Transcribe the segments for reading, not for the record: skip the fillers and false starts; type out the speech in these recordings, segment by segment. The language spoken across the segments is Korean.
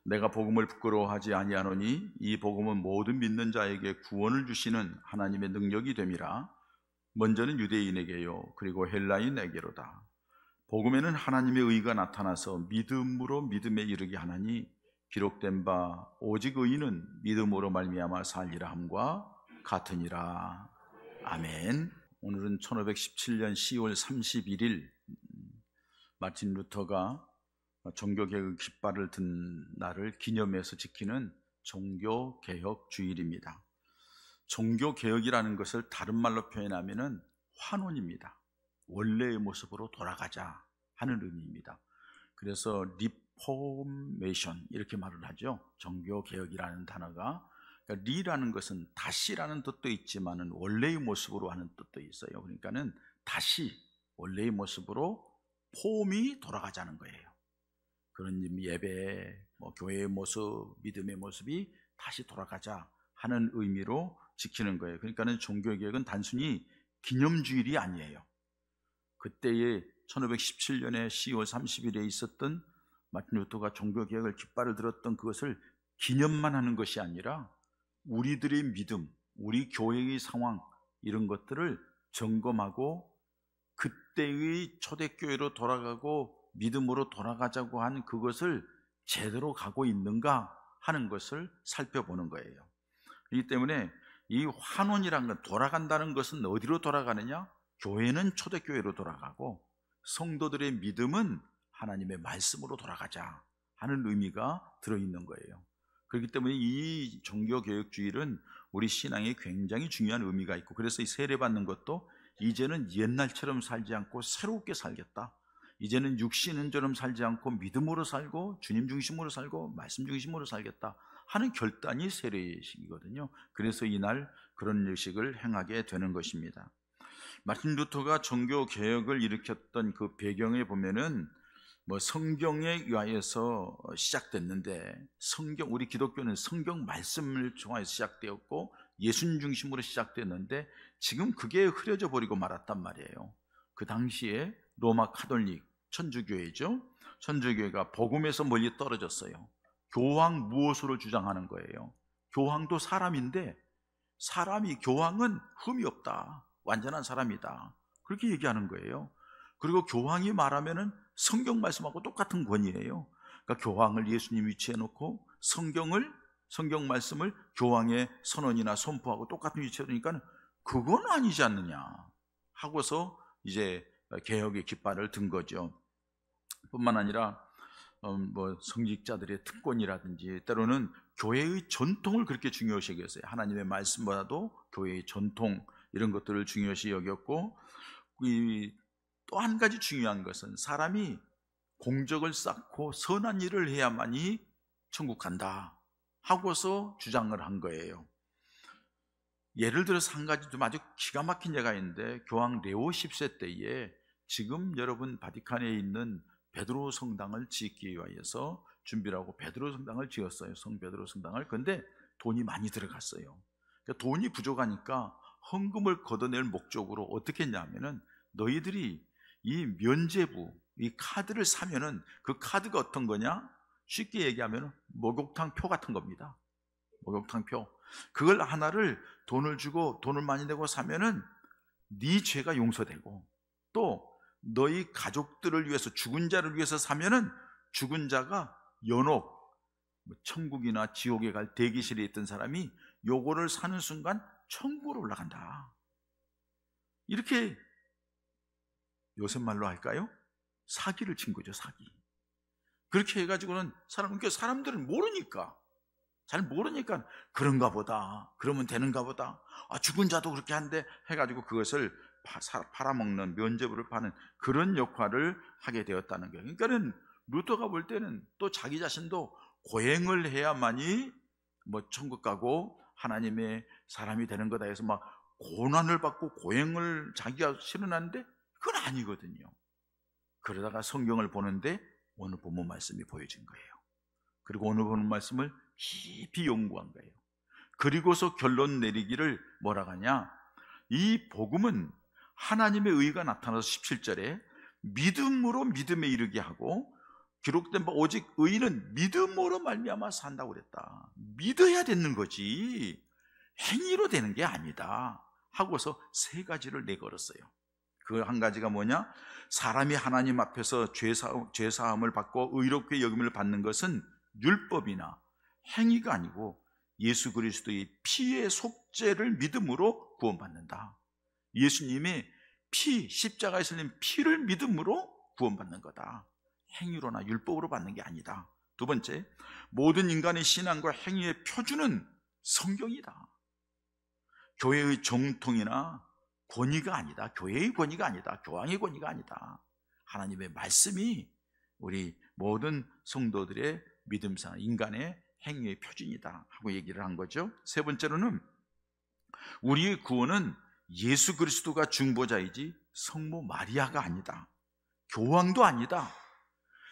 내가 복음을 부끄러워하지 아니하노니 이 복음은 모든 믿는 자에게 구원을 주시는 하나님의 능력이 됨이라. 먼저는 유대인에게요 그리고 헬라인에게로다. 복음에는 하나님의 의가 나타나서 믿음으로 믿음에 이르게 하나니 기록된 바 오직 의인은 믿음으로 말미암아 살리라 함과 같으니라. 아멘. 오늘은 1517년 10월 31일 마틴 루터가 종교개혁의 깃발을 든 날을 기념해서 지키는 종교개혁 주일입니다. 종교개혁이라는 것을 다른 말로 표현하면 환원입니다. 원래의 모습으로 돌아가자 하는 의미입니다. 그래서 리포메이션 이렇게 말을 하죠. 종교개혁이라는 단어가, 그러니까 리라는 것은 다시라는 뜻도 있지만 원래의 모습으로 하는 뜻도 있어요. 그러니까는 다시 원래의 모습으로 폼이 돌아가자는 거예요. 그런 예배, 교회의 모습, 믿음의 모습이 다시 돌아가자 하는 의미로 지키는 거예요. 그러니까는 종교개혁은 단순히 기념주일이 아니에요. 그때의 1517년에 10월 30일에 있었던 마틴 루터가 종교개혁을 깃발을 들었던 그것을 기념만 하는 것이 아니라 우리들의 믿음, 우리 교회의 상황 이런 것들을 점검하고 그때의 초대교회로 돌아가고 믿음으로 돌아가자고 한 그것을 제대로 가고 있는가 하는 것을 살펴보는 거예요. 그렇기 때문에 이 환원이란 건, 돌아간다는 것은 어디로 돌아가느냐? 교회는 초대교회로 돌아가고 성도들의 믿음은 하나님의 말씀으로 돌아가자 하는 의미가 들어있는 거예요. 그렇기 때문에 이 종교개혁주일은 우리 신앙에 굉장히 중요한 의미가 있고, 그래서 이 세례받는 것도 이제는 옛날처럼 살지 않고 새롭게 살겠다, 이제는 육신은처럼 살지 않고 믿음으로 살고 주님 중심으로 살고 말씀 중심으로 살겠다 하는 결단이 세례식이거든요. 그래서 이날 그런 의식을 행하게 되는 것입니다. 마틴 루터가 종교개혁을 일으켰던 그 배경에 보면은 성경에 의하여서 시작됐는데, 우리 기독교는 성경 말씀을 통해서 시작되었고 예수님 중심으로 시작됐는데 지금 그게 흐려져 버리고 말았단 말이에요. 그 당시에 로마 카톨릭 천주교회죠. 천주교회가 복음에서 멀리 떨어졌어요. 교황 무엇으로 주장하는 거예요? 교황도 사람인데 교황은 흠이 없다, 완전한 사람이다, 그렇게 얘기하는 거예요. 그리고 교황이 말하면은 성경 말씀하고 똑같은 권위예요. 그러니까 교황을 예수님 위치해 놓고 성경 말씀을 교황의 선언이나 선포하고 똑같은 위치에 놓으니까 그건 아니지 않느냐 하고서 이제 개혁의 깃발을 든 거죠. 뿐만 아니라 성직자들의 특권이라든지 때로는 교회의 전통을 그렇게 중요시 여겼어요. 하나님의 말씀보다도 교회의 전통 이런 것들을 중요시 여겼고, 또 한 가지 중요한 것은 사람이 공적을 쌓고 선한 일을 해야만이 천국 간다 하고서 주장을 한 거예요. 예를 들어서 한 가지 좀 아주 기가 막힌 예가 있는데, 교황 레오 10세 때에 지금 여러분 바티칸에 있는 베드로 성당을 짓기 위해서 준비를 하고 베드로 성당을 지었어요. 성 베드로 성당을. 그런데 돈이 많이 들어갔어요. 그러니까 돈이 부족하니까 헌금을 걷어낼 목적으로 어떻게 했냐면은, 너희들이 이 면죄부, 이 카드를 사면은 그 카드가 어떤 거냐? 쉽게 얘기하면 목욕탕 표 같은 겁니다. 목욕탕 표. 그걸 하나를 돈을 주고 돈을 많이 내고 사면은 네 죄가 용서되고, 또 너희 가족들을 위해서, 죽은 자를 위해서 사면은 죽은 자가 연옥, 천국이나 지옥에 갈 대기실에 있던 사람이 요거를 사는 순간 천국으로 올라간다. 이렇게 요새 말로 할까요? 사기를 친 거죠, 사기. 그렇게 해가지고는 사람들은 잘 모르니까 그런가 보다, 그러면 되는가 보다, 죽은 자도 그렇게 한대 해가지고 그것을 팔아먹는, 면죄부를 파는 그런 역할을 하게 되었다는 거예요. 그러니까는 루터가 볼 때는 또 자기 자신도 고행을 해야만이 천국 가고 하나님의 사람이 되는 거다 해서 막 고난을 받고 고행을 자기가 실현하는데 그건 아니거든요. 그러다가 성경을 보는데 오늘 본문 말씀이 보여진 거예요. 그리고 오늘 본문 말씀을 깊이 연구한 거예요. 그리고서 결론 내리기를 뭐라고 하냐? 이 복음은 하나님의 의가 나타나서 17절에 믿음으로 믿음에 이르게 하고 기록된 바 오직 의인은 믿음으로 말미암아 산다고 그랬다. 믿어야 되는 거지 행위로 되는 게 아니다 하고서 세 가지를 내걸었어요. 그 한 가지가 뭐냐? 사람이 하나님 앞에서 죄사함을 받고 의롭게 여김을 받는 것은 율법이나 행위가 아니고 예수 그리스도의 피의 속죄를 믿음으로 구원받는다. 예수님의 피, 십자가에서 흘린 피를 믿음으로 구원받는 거다. 행위로나 율법으로 받는 게 아니다. 두 번째, 모든 인간의 신앙과 행위의 표준은 성경이다. 교회의 정통이나 권위가 아니다. 교회의 권위가 아니다. 교황의 권위가 아니다. 하나님의 말씀이 우리 모든 성도들의 믿음상 인간의 행위의 표준이다 하고 얘기를 한 거죠. 세 번째로는 우리의 구원은 예수 그리스도가 중보자이지 성모 마리아가 아니다. 교황도 아니다.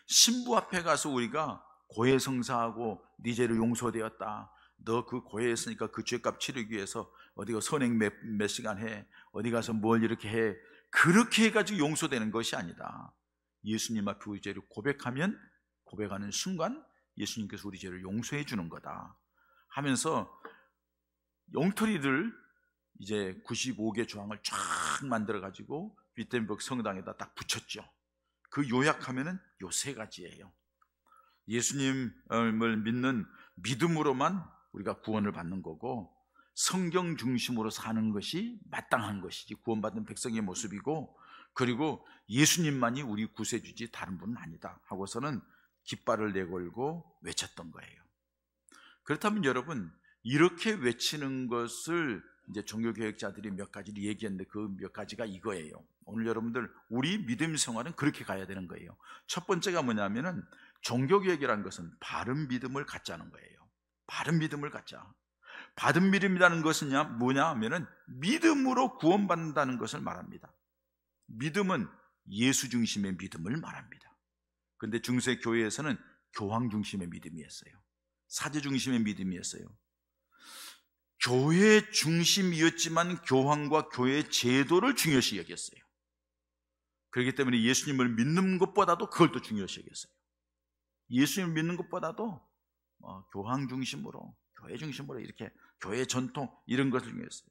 신부 앞에 가서 우리가 고해성사하고 네 죄로 용서되었다, 너 그 고해했으니까 그 죄값 치르기 위해서 어디 가 선행 몇 시간 해, 어디 가서 뭘 이렇게 해, 그렇게 해가지고 용서되는 것이 아니다. 예수님 앞에 우리 죄를 고백하는 순간 예수님께서 우리 죄를 용서해 주는 거다 하면서 엉터리를 이제 95개 조항을 쫙 만들어 가지고 윗덴버그 성당에다 딱 붙였죠. 그 요약하면은 요 세 가지예요. 예수님을 믿는 믿음으로만 우리가 구원을 받는 거고, 성경 중심으로 사는 것이 마땅한 것이지 구원받은 백성의 모습이고, 그리고 예수님만이 우리 구세주지 다른 분은 아니다 하고서는 깃발을 내걸고 외쳤던 거예요. 그렇다면 여러분, 이렇게 외치는 것을 이제 종교개혁자들이 몇 가지를 얘기했는데 그 몇 가지가 이거예요. 오늘 여러분들 우리 믿음 생활은 그렇게 가야 되는 거예요. 첫 번째가 뭐냐면은 종교개혁이라는 것은 바른 믿음을 갖자는 거예요. 바른 믿음을 갖자. 바른 믿음이라는 것은 뭐냐 하면은 믿음으로 구원받는다는 것을 말합니다. 믿음은 예수 중심의 믿음을 말합니다. 그런데 중세 교회에서는 교황 중심의 믿음이었어요. 사제 중심의 믿음이었어요. 교회 중심이었지만 교황과 교회 제도를 중요시 여겼어요. 그렇기 때문에 예수님을 믿는 것보다도 그걸 더 중요시 여겼어요. 예수님을 믿는 것보다도 교황 중심으로, 교회 중심으로 이렇게 교회 전통 이런 것을 중요했어요.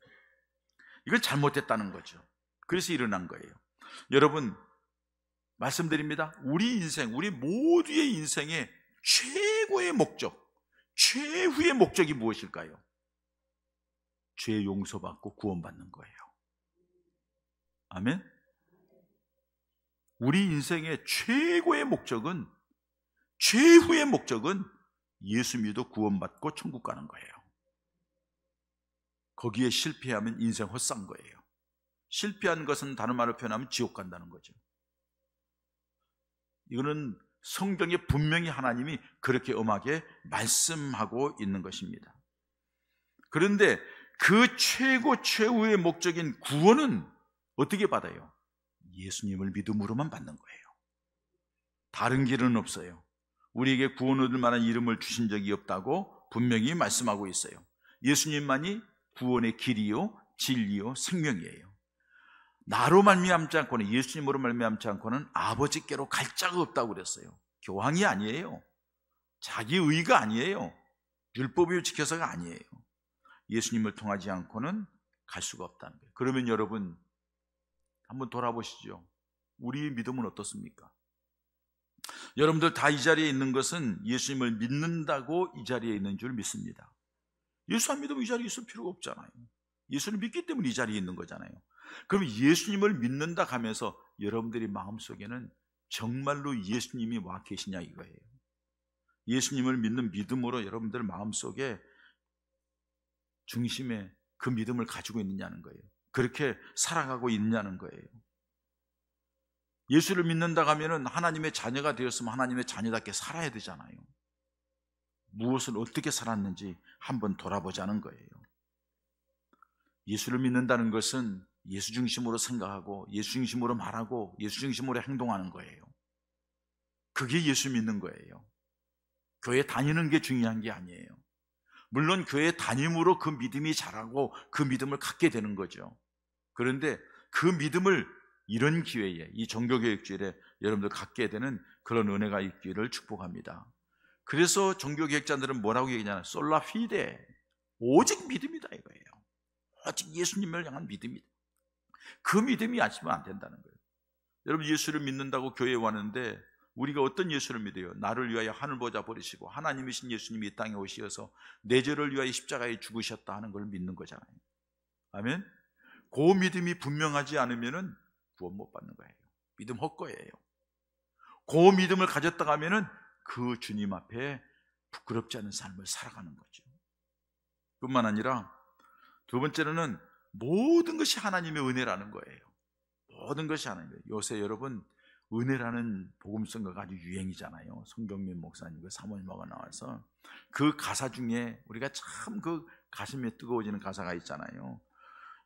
이건 잘못됐다는 거죠. 그래서 일어난 거예요. 여러분, 말씀드립니다. 우리 인생, 우리 모두의 인생의 최고의 목적, 최후의 목적이 무엇일까요? 죄 용서받고 구원받는 거예요. 아멘? 우리 인생의 최고의 목적은, 최후의 목적은 예수 믿어 구원받고 천국 가는 거예요. 거기에 실패하면 인생 헛산 거예요. 실패한 것은 다른 말로 표현하면 지옥 간다는 거죠. 이거는 성경에 분명히 하나님이 그렇게 엄하게 말씀하고 있는 것입니다. 그런데 그 최후의 목적인 구원은 어떻게 받아요? 예수님을 믿음으로만 받는 거예요. 다른 길은 없어요. 우리에게 구원 얻을 만한 이름을 주신 적이 없다고 분명히 말씀하고 있어요. 예수님만이 구원의 길이요, 진리요, 생명이에요. 나로 말미암지 않고는, 예수님으로 말미암지 않고는 아버지께로 갈 자가 없다고 그랬어요. 교황이 아니에요. 자기 의가 아니에요. 율법을 지켜서가 아니에요. 예수님을 통하지 않고는 갈 수가 없다는 거예요. 그러면 여러분, 한번 돌아보시죠. 우리의 믿음은 어떻습니까? 여러분들 다 이 자리에 있는 것은 예수님을 믿는다고 이 자리에 있는 줄 믿습니다. 예수 안 믿으면 이 자리에 있을 필요가 없잖아요. 예수를 믿기 때문에 이 자리에 있는 거잖아요. 그럼 예수님을 믿는다 하면서 여러분들이 마음속에는 정말로 예수님이 와 계시냐 이거예요. 예수님을 믿는 믿음으로 여러분들 마음속에 중심에 그 믿음을 가지고 있느냐는 거예요. 그렇게 살아가고 있느냐는 거예요. 예수를 믿는다 하면은 하나님의 자녀가 되었으면 하나님의 자녀답게 살아야 되잖아요. 무엇을 어떻게 살았는지 한번 돌아보자는 거예요. 예수를 믿는다는 것은 예수 중심으로 생각하고 예수 중심으로 말하고 예수 중심으로 행동하는 거예요. 그게 예수 믿는 거예요. 교회 다니는 게 중요한 게 아니에요. 물론 교회 다님으로 그 믿음이 자라고 그 믿음을 갖게 되는 거죠. 그런데 그 믿음을 이런 기회에, 이 종교개혁주일에 여러분들 갖게 되는 그런 은혜가 있기를 축복합니다. 그래서 종교개혁자들은 뭐라고 얘기하냐, 솔라 피데, 오직 믿음이다 이거예요. 오직 예수님을 향한 믿음이다. 그 믿음이 아시면 안 된다는 거예요. 여러분, 예수를 믿는다고 교회에 왔는데 우리가 어떤 예수를 믿어요? 나를 위하여 하늘 보좌 버리시고 하나님이신 예수님이 이 땅에 오시어서 내 죄를 위하여 십자가에 죽으셨다 하는 걸 믿는 거잖아요. 아멘. 그 믿음이 분명하지 않으면은 구원 못 받는 거예요. 믿음 헛거예요. 그 믿음을 가졌다가 하면은 그 주님 앞에 부끄럽지 않은 삶을 살아가는 거죠. 뿐만 아니라 두 번째로는 모든 것이 하나님의 은혜라는 거예요. 모든 것이 하나님의. 요새 여러분, 은혜라는 복음성가가 아주 유행이잖아요. 송경민 목사님, 사모님하고 나와서 그 가사 중에 우리가 참 그 가슴에 뜨거워지는 가사가 있잖아요.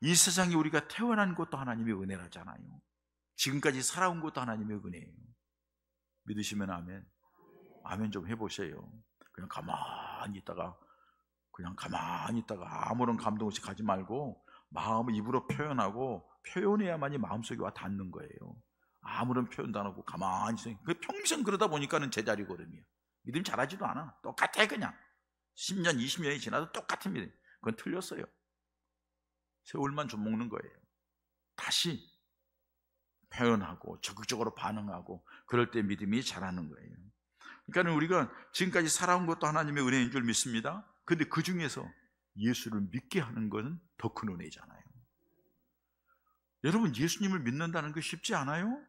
이 세상에 우리가 태어난 것도 하나님의 은혜라잖아요. 지금까지 살아온 것도 하나님의 은혜예요. 믿으시면 아멘. 아멘 좀 해보세요. 그냥 가만히 있다가 아무런 감동 없이 가지 말고 마음을 입으로 표현하고, 표현해야만이 마음속에 와 닿는 거예요. 아무런 표현도 안 하고 가만히 있어요. 평생 그러다 보니까는 제자리거든요. 믿음 잘하지도 않아. 똑같아. 그냥 10년 20년이 지나도 똑같은 믿음. 그건 틀렸어요. 세월만 좀 먹는 거예요. 다시 표현하고 적극적으로 반응하고 그럴 때 믿음이 자라는 거예요. 그러니까 우리가 지금까지 살아온 것도 하나님의 은혜인 줄 믿습니다. 근데 그 중에서 예수를 믿게 하는 것은 더 큰 은혜잖아요. 여러분, 예수님을 믿는다는 게 쉽지 않아요?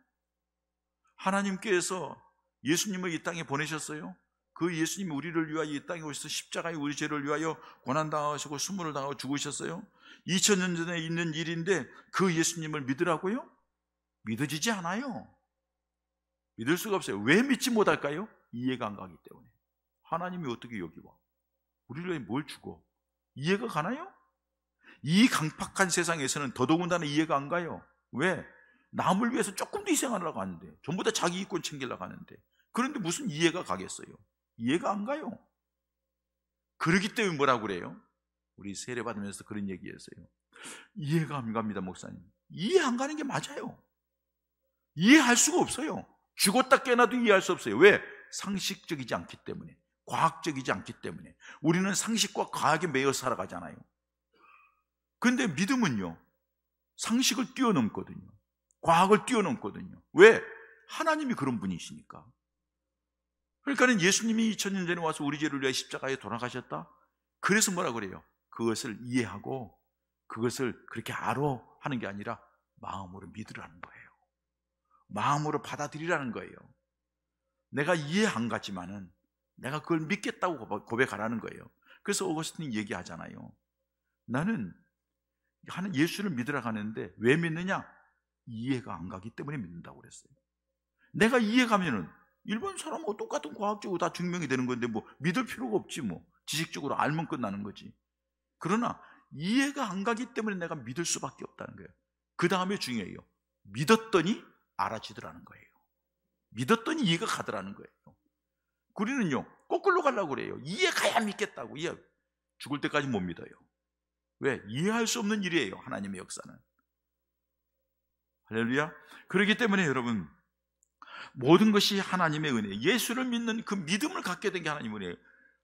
하나님께서 예수님을 이 땅에 보내셨어요. 그 예수님이 우리를 위하여 이 땅에 오셔서 십자가에 우리 죄를 위하여 고난당하시고 수모를 당하고 죽으셨어요. 2000년 전에 있는 일인데 그 예수님을 믿으라고요? 믿어지지 않아요. 믿을 수가 없어요. 왜 믿지 못할까요? 이해가 안 가기 때문에. 하나님이 어떻게 여기 와? 우리를 위해 뭘 주고? 이해가 가나요? 이 강팍한 세상에서는 더더군다나 이해가 안 가요. 왜? 남을 위해서 조금 더 희생하려고 하는데, 전부 다 자기 이권 챙기려고 하는데, 그런데 무슨 이해가 가겠어요? 이해가 안 가요. 그러기 때문에 뭐라고 그래요? 우리 세례 받으면서 그런 얘기했어요. 이해가 안 갑니다, 목사님. 이해 안 가는 게 맞아요. 이해할 수가 없어요. 죽었다 깨어나도 이해할 수 없어요. 왜? 상식적이지 않기 때문에, 과학적이지 않기 때문에. 우리는 상식과 과학에 매여 살아가잖아요. 그런데 믿음은요, 상식을 뛰어넘거든요. 과학을 뛰어넘거든요. 왜? 하나님이 그런 분이시니까. 그러니까 예수님이 2000년 전에 와서 우리 죄를 위해 십자가에 돌아가셨다? 그래서 뭐라 그래요? 그것을 이해하고 그것을 그렇게 알아 하는 게 아니라 마음으로 믿으라는 거예요. 마음으로 받아들이라는 거예요. 내가 이해 안 가지만은 내가 그걸 믿겠다고 고백하라는 거예요. 그래서 오거스틴이 얘기하잖아요. 나는 예수를 믿으러 가는데 왜 믿느냐? 이해가 안 가기 때문에 믿는다고 그랬어요. 내가 이해 가면은 일본 사람하고 똑같은 과학적으로 다 증명이 되는 건데 뭐 믿을 필요가 없지 뭐. 지식적으로 알면 끝나는 거지. 그러나 이해가 안 가기 때문에 내가 믿을 수밖에 없다는 거예요. 그 다음에 중요해요. 믿었더니 알아지더라는 거예요. 믿었더니 이해가 가더라는 거예요. 우리는요, 거꾸로 가려고 그래요. 이해 가야 믿겠다고. 이해. 죽을 때까지 못 믿어요. 왜? 이해할 수 없는 일이에요, 하나님의 역사는. 할렐루야. 그렇기 때문에 여러분, 모든 것이 하나님의 은혜, 예수를 믿는 그 믿음을 갖게 된 게 하나님의 은혜예요.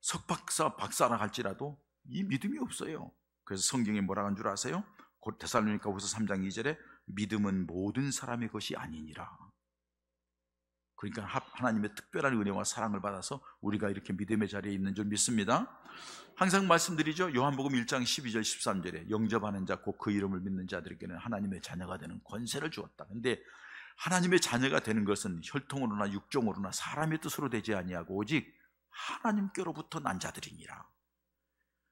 석박사, 박사나 할지라도 이 믿음이 없어요. 그래서 성경에 뭐라고 한 줄 아세요? 곧 데살로니가후서 3장 2절에 믿음은 모든 사람의 것이 아니니라. 그러니까 하나님의 특별한 은혜와 사랑을 받아서 우리가 이렇게 믿음의 자리에 있는 줄 믿습니다. 항상 말씀드리죠. 요한복음 1장 12절 13절에 영접하는 자 곧 그 이름을 믿는 자들에게는 하나님의 자녀가 되는 권세를 주었다. 근데 하나님의 자녀가 되는 것은 혈통으로나 육종으로나 사람의 뜻으로 되지 아니하고 오직 하나님께로부터 난 자들이니라.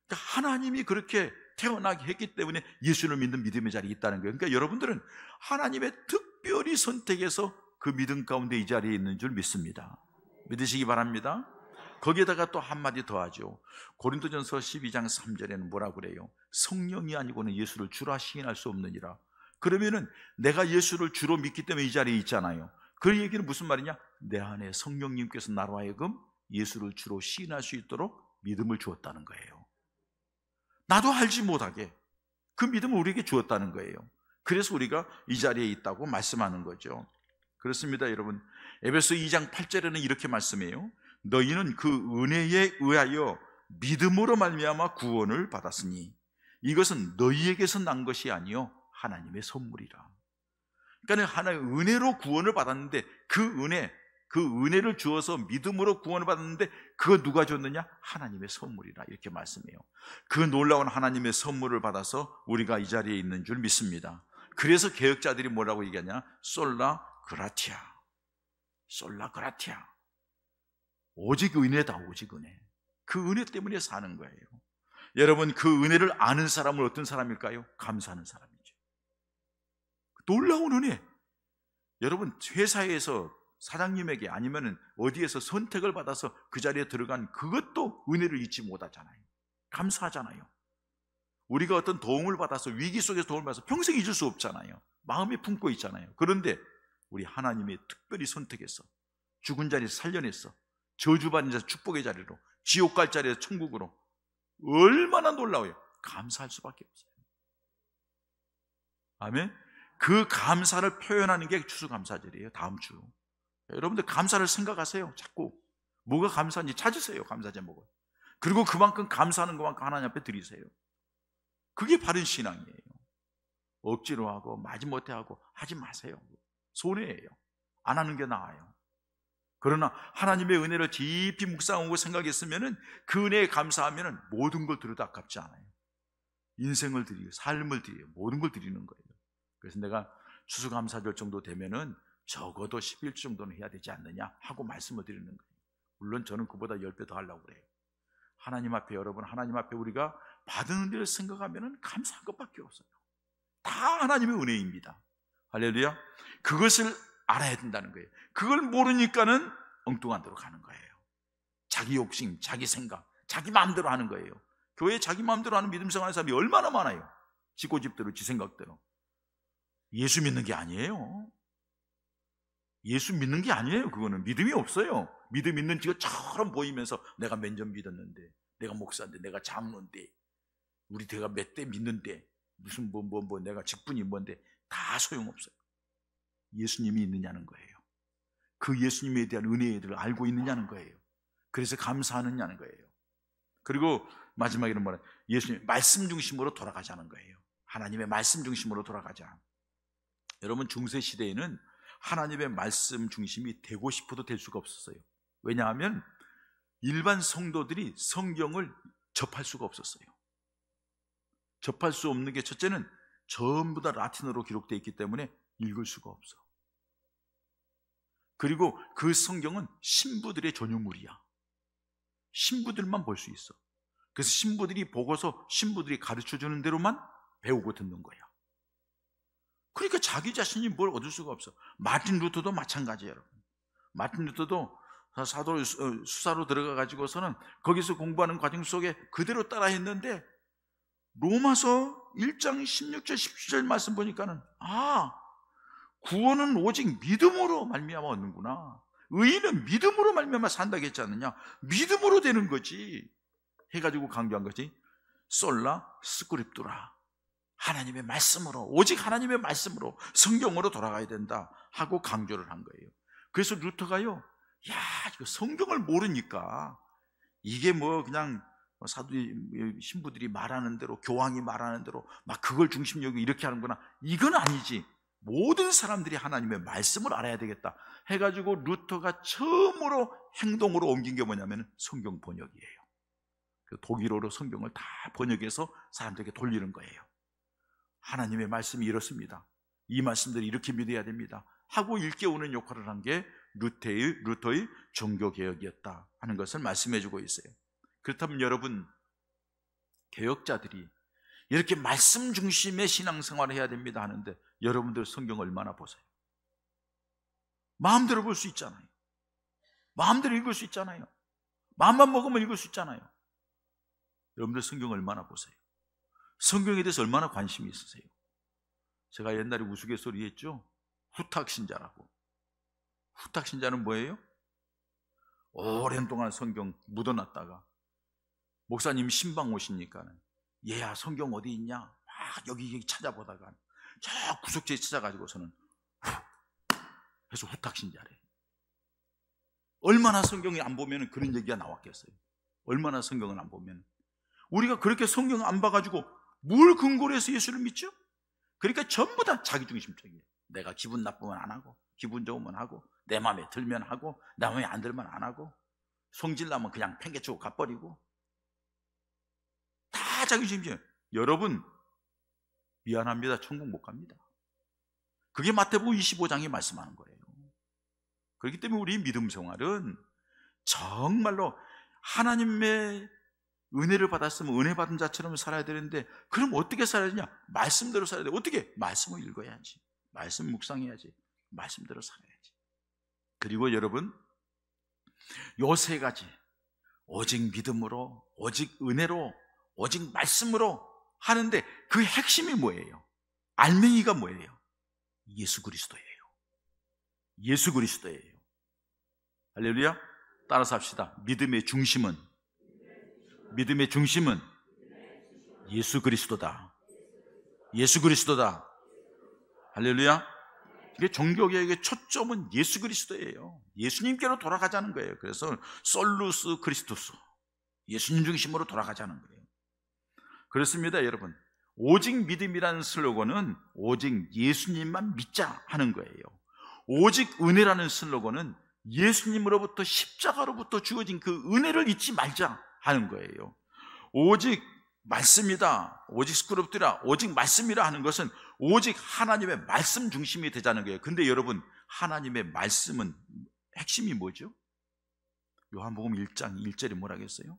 그러니까 하나님이 그렇게 태어나게 했기 때문에 예수를 믿는 믿음의 자리에 있다는 거예요. 그러니까 여러분들은 하나님의 특별히 선택해서 그 믿음 가운데 이 자리에 있는 줄 믿습니다. 믿으시기 바랍니다. 거기에다가 또 한마디 더 하죠. 고린도전서 12장 3절에는 뭐라고 그래요? 성령이 아니고는 예수를 주라 시인할 수 없느니라. 그러면은 내가 예수를 주로 믿기 때문에 이 자리에 있잖아요. 그 얘기는 무슨 말이냐? 내 안에 성령님께서 나로 하여금 예수를 주로 시인할 수 있도록 믿음을 주었다는 거예요. 나도 알지 못하게 그 믿음을 우리에게 주었다는 거예요. 그래서 우리가 이 자리에 있다고 말씀하는 거죠. 그렇습니다, 여러분. 에베소 2장 8절에는 이렇게 말씀해요. 너희는 그 은혜에 의하여 믿음으로 말미암아 구원을 받았으니 이것은 너희에게서 난 것이 아니요 하나님의 선물이라. 그러니까 하나님의 은혜로 구원을 받았는데 그 은혜를 주어서 믿음으로 구원을 받았는데 그거 누가 줬느냐? 하나님의 선물이라 이렇게 말씀해요. 그 놀라운 하나님의 선물을 받아서 우리가 이 자리에 있는 줄 믿습니다. 그래서 개혁자들이 뭐라고 얘기하냐? 솔라 그라티아. 솔라 그라티아. 오직 은혜다, 오직 은혜. 그 은혜 때문에 사는 거예요. 여러분, 그 은혜를 아는 사람은 어떤 사람일까요? 감사하는 사람이죠. 놀라운 은혜. 여러분, 회사에서 사장님에게 아니면 어디에서 선택을 받아서 그 자리에 들어간 그것도 은혜를 잊지 못하잖아요. 감사하잖아요. 우리가 어떤 도움을 받아서 위기 속에서 도움을 받아서 평생 잊을 수 없잖아요. 마음에 품고 있잖아요. 그런데 우리 하나님이 특별히 선택해서 죽은 자리에서 살려냈어. 저주받은 자에서 축복의 자리로, 지옥 갈 자리에서 천국으로. 얼마나 놀라워요. 감사할 수밖에 없어요. 아멘. 그 감사를 표현하는 게 추수감사절이에요. 다음 주 여러분들 감사를 생각하세요. 자꾸 뭐가 감사한지 찾으세요. 감사 제목을. 그리고 그만큼 감사하는 것만큼 하나님 앞에 드리세요. 그게 바른 신앙이에요. 억지로 하고 마지못해 하고 하지 마세요. 손해예요. 안 하는 게 나아요. 그러나 하나님의 은혜를 깊이 묵상하고 생각했으면 그 은혜에 감사하면 모든 걸 드려도 아깝지 않아요. 인생을 드리고 삶을 드리고 모든 걸 드리는 거예요. 그래서 내가 추수감사절 정도 되면은 적어도 11주 정도는 해야 되지 않느냐 하고 말씀을 드리는 거예요. 물론 저는 그보다 10배 더 하려고 그래요. 하나님 앞에, 여러분, 하나님 앞에 우리가 받은 은혜를 생각하면 감사한 것밖에 없어요. 다 하나님의 은혜입니다. 할렐루야. 그것을 알아야 된다는 거예요. 그걸 모르니까는 엉뚱한 데로 가는 거예요. 자기 욕심, 자기 생각, 자기 마음대로 하는 거예요. 교회에 자기 마음대로 하는 믿음 생활하는 사람이 얼마나 많아요. 지 고집대로, 지 생각대로. 예수 믿는 게 아니에요. 예수 믿는 게 아니에요. 그거는 믿음이 없어요. 믿음 있는 지처럼 보이면서 내가 몇 년 믿었는데, 내가 목사인데, 내가 장로인데, 우리 대가 몇 대 믿는데, 무슨 내가 직분이 뭔데, 다 소용없어요. 예수님이 있느냐는 거예요. 그 예수님에 대한 은혜를 알고 있느냐는 거예요. 그래서 감사하느냐는 거예요. 그리고 마지막에는 뭐라? 예수님 말씀 중심으로 돌아가자는 거예요. 하나님의 말씀 중심으로 돌아가자. 여러분, 중세 시대에는 하나님의 말씀 중심이 되고 싶어도 될 수가 없었어요. 왜냐하면 일반 성도들이 성경을 접할 수가 없었어요. 접할 수 없는 게 첫째는 전부 다 라틴어로 기록되어 있기 때문에 읽을 수가 없어. 그리고 그 성경은 신부들의 전유물이야. 신부들만 볼 수 있어. 그래서 신부들이 보고서 신부들이 가르쳐주는 대로만 배우고 듣는 거야. 그러니까 자기 자신이 뭘 얻을 수가 없어. 마틴 루터도 마찬가지예요, 여러분. 마틴 루터도 사도 수사로 들어가 가지고서는 거기서 공부하는 과정 속에 그대로 따라 했는데 로마서 1장 16절 17절 말씀 보니까는 구원은 오직 믿음으로 말미암아 얻는구나. 의인은 믿음으로 말미암아 산다고 했지 않느냐. 믿음으로 되는 거지 해가지고 강조한 것이 솔라 스크립투라. 하나님의 말씀으로, 오직 하나님의 말씀으로, 성경으로 돌아가야 된다 하고 강조를 한 거예요. 그래서 루터가요, 이거 성경을 모르니까 이게 그냥 사도 신부들이 말하는 대로, 교황이 말하는 대로 막 그걸 중심 여기고 이렇게 하는구나. 이건 아니지. 모든 사람들이 하나님의 말씀을 알아야 되겠다 해가지고 루터가 처음으로 행동으로 옮긴 게 뭐냐면 성경 번역이에요. 독일어로 성경을 다 번역해서 사람들에게 돌리는 거예요. 하나님의 말씀이 이렇습니다. 이 말씀들이 이렇게 믿어야 됩니다 하고 일깨우는 역할을 한 게 루터의 종교개혁이었다 하는 것을 말씀해주고 있어요. 그렇다면 여러분, 개혁자들이 이렇게 말씀 중심의 신앙생활을 해야 됩니다 하는데 여러분들 성경 얼마나 보세요? 마음대로 볼 수 있잖아요. 마음대로 읽을 수 있잖아요. 마음만 먹으면 읽을 수 있잖아요. 여러분들 성경 얼마나 보세요? 성경에 대해서 얼마나 관심이 있으세요? 제가 옛날에 우스갯소리 했죠? 후탁신자라고. 후탁신자는 뭐예요? 오랜 동안 성경 묻어놨다가 목사님 신방 오시니까는 얘야 성경 어디 있냐? 막 여기 찾아보다가 저 구석지에 찾아가지고서는 해서 후탁신자래. 얼마나 성경을 안 보면 그런 얘기가 나왔겠어요. 얼마나 성경을 안 보면. 우리가 그렇게 성경을 안 봐가지고 뭘 근거로 해서 예수를 믿죠? 그러니까 전부 다 자기중심적이에요. 내가 기분 나쁘면 안 하고, 기분 좋으면 하고, 내 마음에 들면 하고, 내 마음에 안 들면 안 하고, 성질나면 그냥 팽개치고 가버리고, 다 자기중심적이에요. 여러분, 미안합니다. 천국 못 갑니다. 그게 마태복음 25장이 말씀하는 거예요. 그렇기 때문에 우리 믿음 생활은 정말로 하나님의 은혜를 받았으면 은혜 받은 자처럼 살아야 되는데, 그럼 어떻게 살아야 되냐? 말씀대로 살아야 돼. 어떻게? 말씀을 읽어야지, 말씀 묵상해야지, 말씀대로 살아야지. 그리고 여러분, 요 세 가지, 오직 믿음으로, 오직 은혜로, 오직 말씀으로 하는데 그 핵심이 뭐예요? 알맹이가 뭐예요? 예수 그리스도예요. 예수 그리스도예요. 할렐루야. 따라서 합시다. 믿음의 중심은 예수 그리스도다. 예수 그리스도다. 할렐루야. 이게 종교개혁의 초점은 예수 그리스도예요. 예수님께로 돌아가자는 거예요. 그래서 솔루스 크리스토스, 예수님 중심으로 돌아가자는 거예요. 그렇습니다, 여러분. 오직 믿음이라는 슬로건은 오직 예수님만 믿자 하는 거예요. 오직 은혜라는 슬로건은 예수님으로부터, 십자가로부터 주어진 그 은혜를 잊지 말자 하는 거예요. 오직 말씀이다, 오직 스크립트라, 오직 말씀이라 하는 것은 오직 하나님의 말씀 중심이 되자는 거예요. 근데 여러분, 하나님의 말씀은 핵심이 뭐죠? 요한복음 1장 1절이 뭐라 했어요?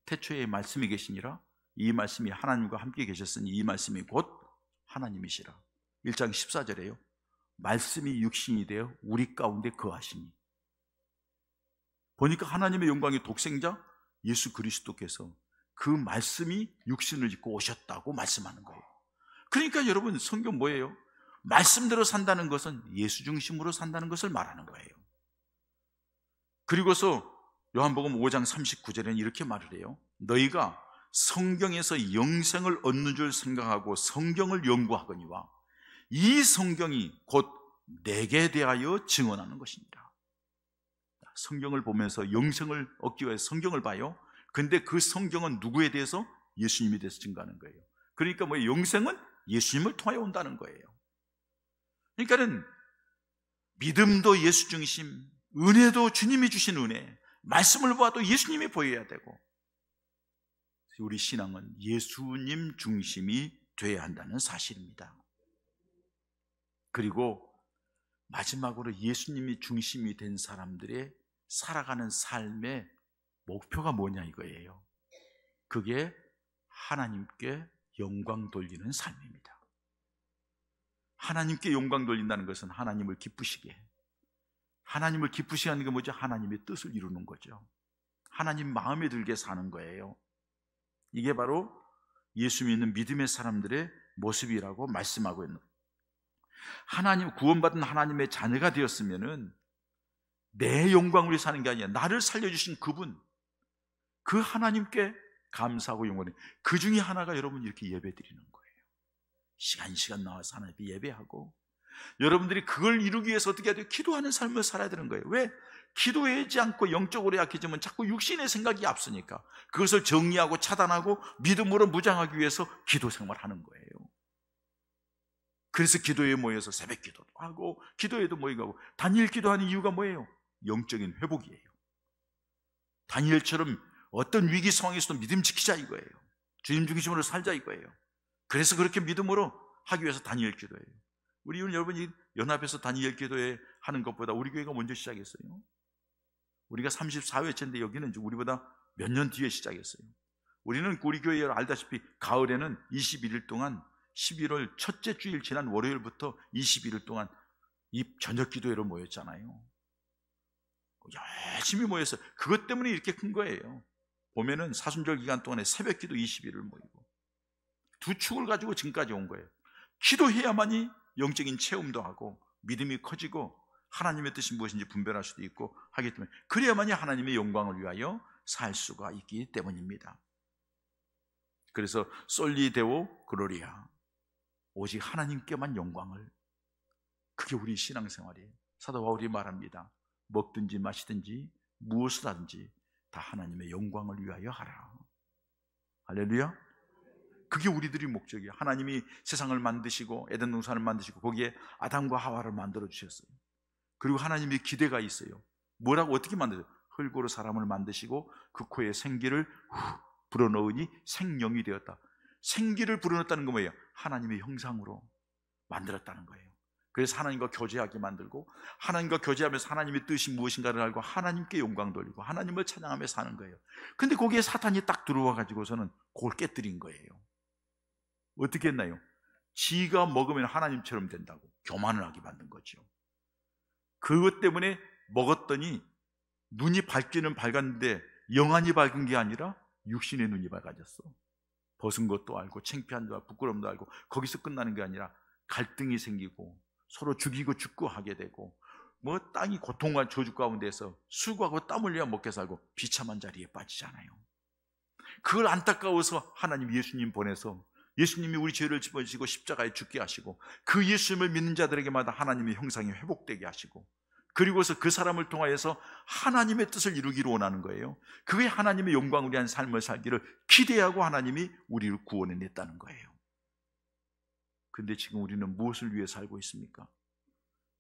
태초에 말씀이 계시니라, 이 말씀이 하나님과 함께 계셨으니 이 말씀이 곧 하나님이시라. 1장 14절에요. 말씀이 육신이 되어 우리 가운데 거하시니. 보니까 하나님의 영광의 독생자 예수 그리스도께서 그 말씀이 육신을 입고 오셨다고 말씀하는 거예요. 그러니까 여러분, 성경 뭐예요? 말씀대로 산다는 것은 예수 중심으로 산다는 것을 말하는 거예요. 그리고서 요한복음 5장 39절에는 이렇게 말을 해요. 너희가 성경에서 영생을 얻는 줄 생각하고 성경을 연구하거니와 이 성경이 곧 내게 대하여 증언하는 것이니라. 성경을 보면서 영생을 얻기 위해 성경을 봐요. 근데 그 성경은 누구에 대해서? 예수님에 대해서 증거하는 거예요. 그러니까 뭐 영생은 예수님을 통하여 온다는 거예요. 그러니까는 믿음도 예수 중심, 은혜도 주님이 주신 은혜, 말씀을 봐도 예수님이 보여야 되고, 우리 신앙은 예수님 중심이 되어야 한다는 사실입니다. 그리고 마지막으로 예수님이 중심이 된 사람들의 살아가는 삶의 목표가 뭐냐 이거예요. 그게 하나님께 영광 돌리는 삶입니다. 하나님께 영광 돌린다는 것은 하나님을 기쁘시게, 하나님을 기쁘시게 하는 게 뭐죠? 하나님의 뜻을 이루는 거죠. 하나님 마음에 들게 사는 거예요. 이게 바로 예수 믿는 믿음의 사람들의 모습이라고 말씀하고 있는 거예요. 하나님, 구원받은 하나님의 자녀가 되었으면은 내 영광을 위해 사는 게 아니라 나를 살려주신 그분, 그 하나님께 감사하고 영원해. 그 중에 하나가 여러분 이렇게 예배 드리는 거예요. 시간 나와서 하나님 앞에 예배하고, 여러분들이 그걸 이루기 위해서 어떻게 해야 돼요? 기도하는 삶을 살아야 되는 거예요. 왜? 기도하지 않고 영적으로 약해지면 자꾸 육신의 생각이 앞서니까 그것을 정리하고 차단하고 믿음으로 무장하기 위해서 기도 생활하는 거예요. 그래서 기도에 모여서 새벽 기도도 하고 기도에도 모이고, 다니엘 기도하는 이유가 뭐예요? 영적인 회복이에요. 다니엘처럼 어떤 위기 상황에서도 믿음 지키자 이거예요. 주님 중심으로 살자 이거예요. 그래서 그렇게 믿음으로 하기 위해서 다니엘 기도해요. 우리 여러분이 연합해서 다니엘 기도회 하는 것보다 우리 교회가 먼저 시작했어요. 우리가 34회째인데 여기는 우리보다 몇 년 뒤에 시작했어요. 우리는 우리 교회에 알다시피 가을에는 21일 동안 11월 첫째 주일 지난 월요일부터 21일 동안 이 저녁 기도회로 모였잖아요. 열심히 모였어요. 그것 때문에 이렇게 큰 거예요. 보면은 사순절 기간 동안에 새벽 기도 20일을 모이고 두 축을 가지고 지금까지 온 거예요. 기도해야만이 영적인 체험도 하고 믿음이 커지고 하나님의 뜻이 무엇인지 분별할 수도 있고 하기 때문에, 그래야만이 하나님의 영광을 위하여 살 수가 있기 때문입니다. 그래서 솔리 데오 글로리아, 오직 하나님께만 영광을, 그게 우리 신앙생활이에요. 사도 바울이 말합니다. 먹든지 마시든지 무엇을 하든지 다 하나님의 영광을 위하여 하라. 할렐루야. 그게 우리들의 목적이에요. 하나님이 세상을 만드시고 에덴 동산을 만드시고 거기에 아담과 하와를 만들어 주셨어요. 그리고 하나님의 기대가 있어요. 뭐라고 어떻게 만드세요? 흙으로 사람을 만드시고 그 코에 생기를 불어넣으니 생명이 되었다. 생기를 불어넣었다는 건 뭐예요? 하나님의 형상으로 만들었다는 거예요. 그래서 하나님과 교제하게 만들고 하나님과 교제하면서 하나님의 뜻이 무엇인가를 알고 하나님께 영광 돌리고 하나님을 찬양하며 사는 거예요. 근데 거기에 사탄이 딱 들어와 가지고서는 그걸 깨뜨린 거예요. 어떻게 했나요? 지가 먹으면 하나님처럼 된다고 교만을 하게 만든 거죠. 그것 때문에 먹었더니 눈이 밝기는 밝았는데 영안이 밝은 게 아니라 육신의 눈이 밝아졌어. 벗은 것도 알고 창피함도 알고 부끄러움도 알고 거기서 끝나는 게 아니라 갈등이 생기고 서로 죽이고 죽고 하게 되고 뭐 땅이 고통과 저주 가운데서 수고하고 땀 흘려 먹게 살고 비참한 자리에 빠지잖아요. 그걸 안타까워서 하나님 예수님 보내서 예수님이 우리 죄를 짚어주시고 십자가에 죽게 하시고 그 예수님을 믿는 자들에게마다 하나님의 형상이 회복되게 하시고 그리고서 그 사람을 통하여서 하나님의 뜻을 이루기를 원하는 거예요. 그게 하나님의 영광을 위한 삶을 살기를 기대하고 하나님이 우리를 구원해냈다는 거예요. 근데 지금 우리는 무엇을 위해 살고 있습니까?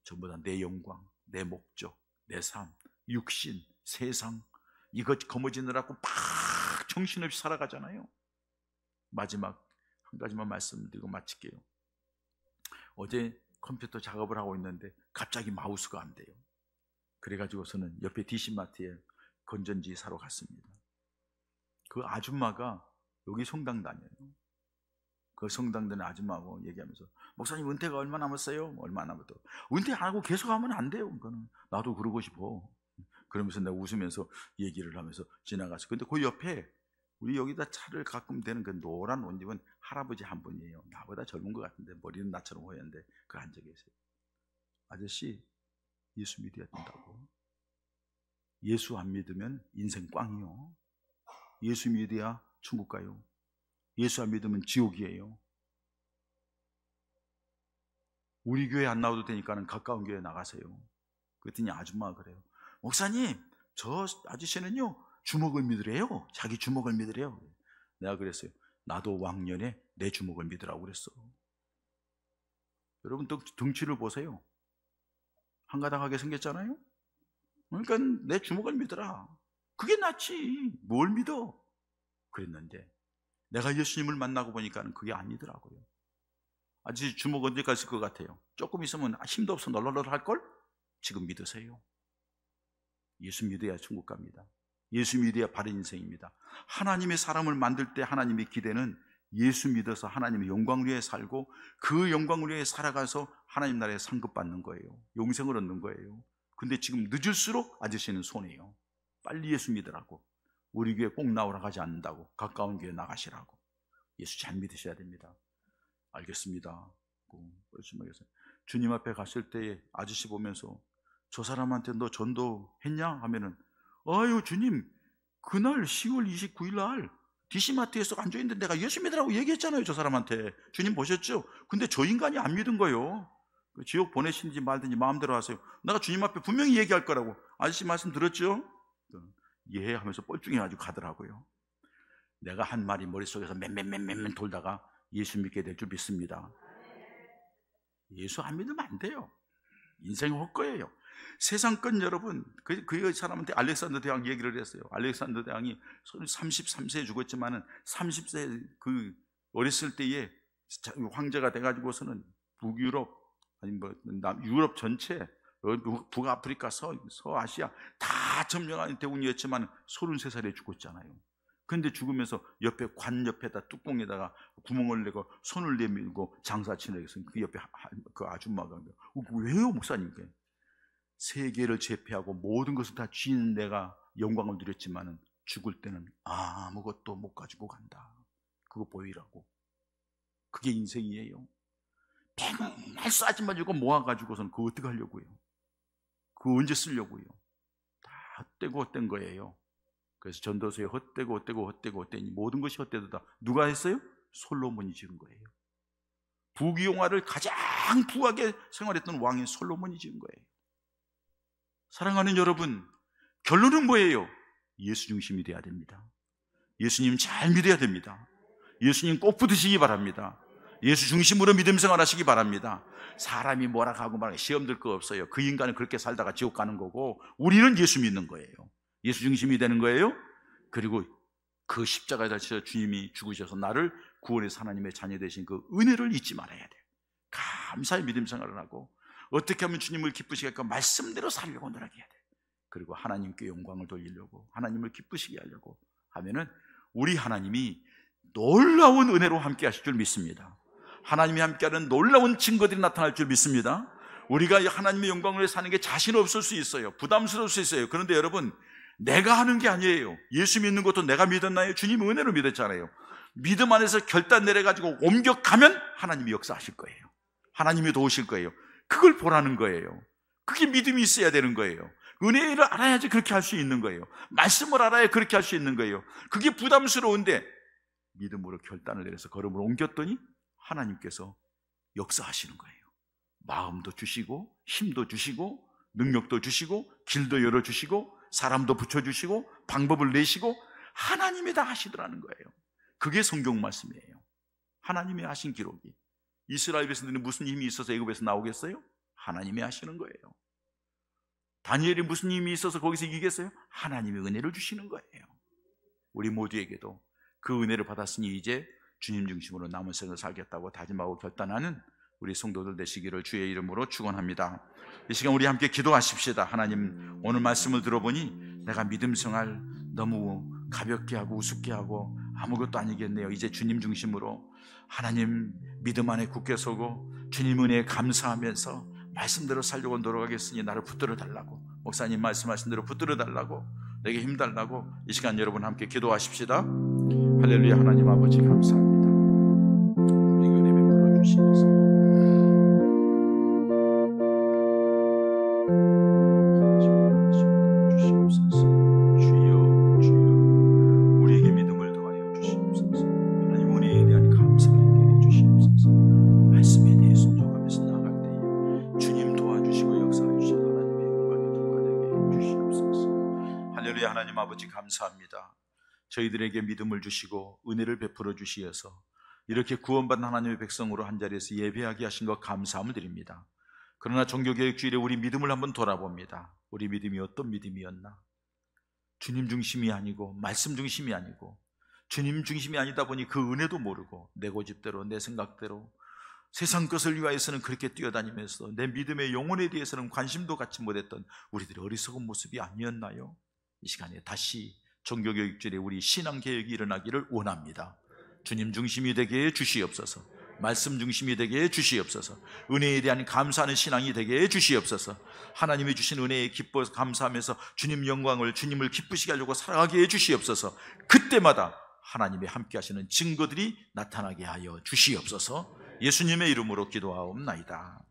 전부 다 내 영광, 내 목적, 내 삶, 육신, 세상 이것 거머쥐느라고 막 정신없이 살아가잖아요. 마지막 한 가지만 말씀드리고 마칠게요. 어제 컴퓨터 작업을 하고 있는데 갑자기 마우스가 안 돼요. 그래가지고서는 옆에 DC마트에 건전지 사러 갔습니다. 그 아줌마가 여기 성당 다녀요. 그 성당 다니는 아줌마하고 얘기하면서 목사님 은퇴가 얼마 남았어요? 얼마 남았다. 은퇴 안 하고 계속 하면 안 돼요. 그거는 나도 그러고 싶어. 그러면서 내가 웃으면서 얘기를 하면서 지나갔어. 근데 그 옆에 우리 여기다 차를 가끔 대는 그 노란 옷 입은 할아버지 한 분이에요. 나보다 젊은 것 같은데 머리는 나처럼 호였는데 그 앉아 계세요. 아저씨 예수 믿어야 된다고. 예수 안 믿으면 인생 꽝이요. 예수 믿어야 천국 가요. 예수 안 믿으면 지옥이에요. 우리 교회 안 나와도 되니까는 가까운 교회 나가세요. 그랬더니 아줌마가 그래요. 목사님 저 아저씨는요 주먹을 믿으래요. 자기 주먹을 믿으래요. 내가 그랬어요. 나도 왕년에 내 주먹을 믿으라고 그랬어. 여러분 덩치를 보세요. 한가닥하게 생겼잖아요. 그러니까 내 주먹을 믿으라. 그게 낫지. 뭘 믿어? 그랬는데 내가 예수님을 만나고 보니까 그게 아니더라고요. 아직 주먹 언제까지 있을 것 같아요? 조금 있으면 힘도 없어 널널널 할걸? 지금 믿으세요. 예수 믿어야 천국 갑니다. 예수 믿어야 바른 인생입니다. 하나님의 사람을 만들 때 하나님의 기대는 예수 믿어서 하나님의 영광을 위해 살고 그 영광을 위해 살아가서 하나님 나라에 상급받는 거예요. 영생을 얻는 거예요. 근데 지금 늦을수록 아저씨는 손해요. 빨리 예수 믿으라고. 우리 교회 꼭 나오라 하지 않는다고. 가까운 교회 나가시라고. 예수 잘 믿으셔야 됩니다. 알겠습니다. 주님 앞에 갔을 때에 아저씨 보면서 저 사람한테 너 전도했냐? 하면은 아유 주님 그날 10월 29일 날 DC마트에서 앉아있는데 내가 예수 믿으라고 얘기했잖아요. 저 사람한테. 주님 보셨죠? 근데 저 인간이 안 믿은 거예요. 지옥 보내시는지 말든지 마음대로 하세요. 내가 주님 앞에 분명히 얘기할 거라고. 아저씨 말씀 들었죠? 예 하면서 뻘쭘해가지고 가더라고요. 내가 한 말이 머릿속에서 맨 돌다가 예수 믿게 될 줄 믿습니다. 예수 안 믿으면 안 돼요. 인생이 헛거예요. 세상 건 여러분, 그 사람한테 알렉산더 대왕 얘기를 했어요. 알렉산더 대왕이 33세에 죽었지만은 30세 그 어렸을 때에 황제가 돼가지고서는 북유럽 아니 뭐 유럽 전체 북아프리카 서아시아 다 점령하는 대군이었지만 33살에 죽었잖아요. 근데 죽으면서 옆에 관 옆에다 뚜껑에다가 구멍을 내고 손을 내밀고 장사치는 그 옆에 그 아줌마가 왜요 목사님? 세계를 제패하고 모든 것을 다 쥐는 내가 영광을 누렸지만은 죽을 때는 아무것도 못 가지고 간다. 그거 보이라고. 그게 인생이에요. 맨날 쏴지만 주고 모아가지고서는 그거 어떻게 하려고요? 그거 언제 쓰려고요? 다 헛되고 거예요. 그래서 전도서에 헛되니 모든 것이 헛되다. 누가 했어요? 솔로몬이 지은 거예요. 부귀영화를 가장 부하게 생활했던 왕인 솔로몬이 지은 거예요. 사랑하는 여러분, 결론은 뭐예요? 예수 중심이 돼야 됩니다. 예수님 잘 믿어야 됩니다. 예수님 꼭 붙으시기 바랍니다. 예수 중심으로 믿음 생활하시기 바랍니다. 사람이 뭐라 하고 말하고 시험 들 거 없어요. 그 인간은 그렇게 살다가 지옥 가는 거고, 우리는 예수 믿는 거예요. 예수 중심이 되는 거예요. 그리고 그 십자가에 달려 주님이 죽으셔서 나를 구원해서 하나님의 자녀 되신 그 은혜를 잊지 말아야 돼요. 감사의 믿음 생활을 하고, 어떻게 하면 주님을 기쁘시게 할까? 말씀대로 살려고 노력해야 돼요. 그리고 하나님께 영광을 돌리려고, 하나님을 기쁘시게 하려고 하면은 우리 하나님이 놀라운 은혜로 함께 하실 줄 믿습니다. 하나님이 함께하는 놀라운 증거들이 나타날 줄 믿습니다. 우리가 하나님의 영광을 위해 사는 게 자신 없을 수 있어요. 부담스러울 수 있어요. 그런데 여러분, 내가 하는 게 아니에요. 예수 믿는 것도 내가 믿었나요? 주님 은혜로 믿었잖아요. 믿음 안에서 결단 내려가지고 옮겨가면 하나님이 역사하실 거예요. 하나님이 도우실 거예요. 그걸 보라는 거예요. 그게 믿음이 있어야 되는 거예요. 은혜를 알아야지 그렇게 할 수 있는 거예요. 말씀을 알아야 그렇게 할 수 있는 거예요. 그게 부담스러운데 믿음으로 결단을 내려서 걸음을 옮겼더니 하나님께서 역사하시는 거예요. 마음도 주시고 힘도 주시고 능력도 주시고 길도 열어주시고 사람도 붙여주시고 방법을 내시고 하나님이 다 하시더라는 거예요. 그게 성경 말씀이에요. 하나님이 하신 기록이. 이스라엘 백성들은 무슨 힘이 있어서 애굽에서 나오겠어요? 하나님이 하시는 거예요. 다니엘이 무슨 힘이 있어서 거기서 이기겠어요? 하나님이 은혜를 주시는 거예요. 우리 모두에게도 그 은혜를 받았으니 이제 주님 중심으로 남은 생을 살겠다고 다짐하고 결단하는 우리 성도들 되시기를 주의 이름으로 축원합니다. 이 시간 우리 함께 기도하십시다. 하나님, 오늘 말씀을 들어보니 내가 믿음 생활 너무 가볍게 하고 우습게 하고 아무것도 아니겠네요. 이제 주님 중심으로 하나님 믿음 안에 굳게 서고 주님 은혜에 감사하면서 말씀대로 살려고 노력하겠으니 나를 붙들어 달라고, 목사님 말씀하신 대로 붙들어 달라고, 내게 힘 달라고 이 시간 여러분 함께 기도하십시다. 할렐루야. 하나님 아버지 감사합니다. 우리에게 은혜 베풀어 주시면서 아버지 감사합니다. 저희들에게 믿음을 주시고 은혜를 베풀어 주시어서 이렇게 구원받은 하나님의 백성으로 한자리에서 예배하게 하신 것 감사함을 드립니다. 그러나 종교개혁주일에 우리 믿음을 한번 돌아봅니다. 우리 믿음이 어떤 믿음이었나? 주님 중심이 아니고 말씀 중심이 아니고 주님 중심이 아니다 보니 그 은혜도 모르고 내 고집대로 내 생각대로 세상 것을 위하여서는 그렇게 뛰어다니면서 내 믿음의 영혼에 대해서는 관심도 갖지 못했던 우리들의 어리석은 모습이 아니었나요? 이 시간에 다시 종교교육절에 우리 신앙개혁이 일어나기를 원합니다. 주님 중심이 되게 해 주시옵소서. 말씀 중심이 되게 해 주시옵소서. 은혜에 대한 감사하는 신앙이 되게 해 주시옵소서. 하나님이 주신 은혜에 기뻐서 감사하면서 주님 영광을, 주님을 기쁘시게 하려고 살아가게 해 주시옵소서. 그때마다 하나님의 함께 하시는 증거들이 나타나게 하여 주시옵소서. 예수님의 이름으로 기도하옵나이다.